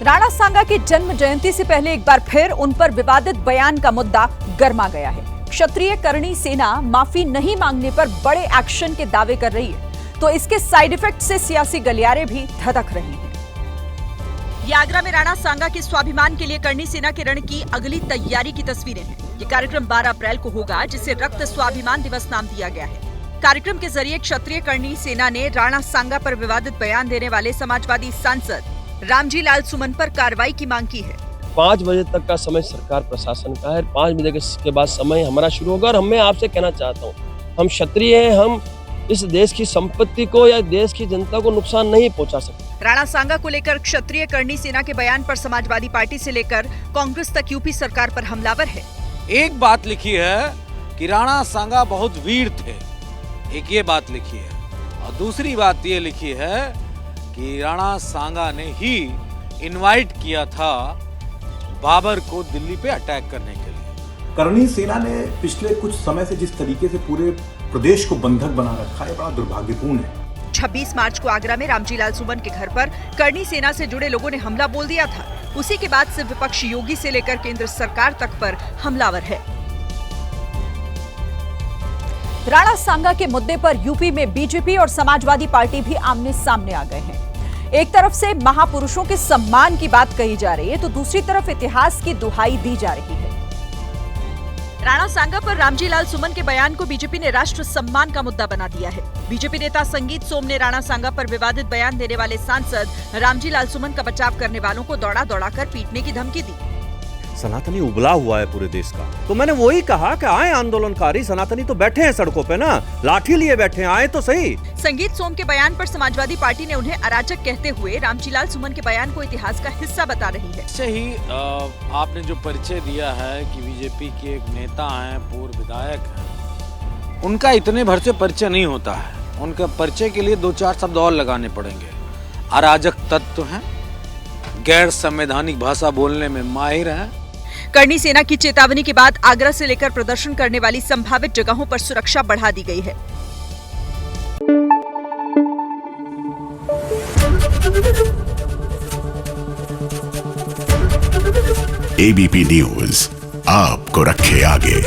राणा सांगा की जन्म जयंती से पहले एक बार फिर उन पर विवादित बयान का मुद्दा गर्मा गया है। क्षत्रिय करणी सेना माफी नहीं मांगने पर बड़े एक्शन के दावे कर रही है, तो इसके साइड इफेक्ट से सियासी गलियारे भी धधक रहे हैं। ये आगरा में राणा सांगा के स्वाभिमान के लिए करणी सेना के रण की अगली तैयारी की तस्वीरें हैं। ये कार्यक्रम 12 अप्रैल को होगा, जिसे रक्त स्वाभिमान दिवस नाम दिया गया है। कार्यक्रम के जरिए क्षत्रिय करणी सेना ने राणा सांगा पर विवादित बयान देने वाले समाजवादी सांसद रामजी लाल सुमन पर कार्रवाई की मांग की है। 5 बजे तक का समय सरकार प्रशासन का है। 5 बजे के बाद समय हमारा शुरू होगा। और मैं आपसे कहना चाहता हूँ, हम क्षत्रिय हैं, हम इस देश की संपत्ति को या देश की जनता को नुकसान नहीं पहुंचा सकते। राणा सांगा को लेकर क्षत्रिय करणी सेना के बयान पर समाजवादी पार्टी से लेकर कांग्रेस तक यूपी सरकार पर हमलावर है। एक बात लिखी है कि राणा सांगा बहुत वीर थे, एक ये बात लिखी है, और दूसरी बात ये लिखी है कि राणा सांगा ने ही इनवाइट किया था बाबर को दिल्ली पे अटैक करने के लिए। करणी सेना ने पिछले कुछ समय से जिस तरीके से पूरे प्रदेश को बंधक बना रखा है, बड़ा दुर्भाग्यपूर्ण है। 26 मार्च को आगरा में रामजी लाल सुमन के घर पर करणी सेना से जुड़े लोगों ने हमला बोल दिया था। उसी के बाद से विपक्ष योगी से लेकर केंद्र सरकार तक पर हमलावर है। राणा सांगा के मुद्दे पर यूपी में बीजेपी और समाजवादी पार्टी भी आमने सामने आ गए हैं। एक तरफ से महापुरुषों के सम्मान की बात कही जा रही है, तो दूसरी तरफ इतिहास की दुहाई दी जा रही है। राणा सांगा पर रामजी लाल सुमन के बयान को बीजेपी ने राष्ट्र सम्मान का मुद्दा बना दिया है। बीजेपी नेता संगीत सोम ने राणा सांगा पर विवादित बयान देने वाले सांसद रामजी लाल सुमन का बचाव करने वालों को दौड़ा कर पीटने की धमकी दी। सनातनी उबला हुआ है पूरे देश का, तो मैंने वही कहा कि आए आंदोलनकारी सनातनी तो बैठे हैं सड़कों पे ना, लाठी लिए बैठे हैं, आए तो सही। संगीत सोम के बयान पर समाजवादी पार्टी ने उन्हें अराजक कहते हुए रामजी लाल सुमन के बयान को इतिहास का हिस्सा बता रही है। इससे ही आपने जो परिचय दिया है कि बीजेपी के एक नेता हैं, पूर्व विधायक हैं, उनका इतने भर से परिचय नहीं होता है। उनका परिचय के लिए 2-4 शब्द और लगाने पड़ेंगे। अराजक तत्व हैं, गैर संवैधानिक भाषा बोलने में माहिर हैं। करणी सेना की चेतावनी के बाद आगरा से लेकर प्रदर्शन करने वाली संभावित जगहों पर सुरक्षा बढ़ा दी गई है। एबीपी न्यूज आपको रखे आगे।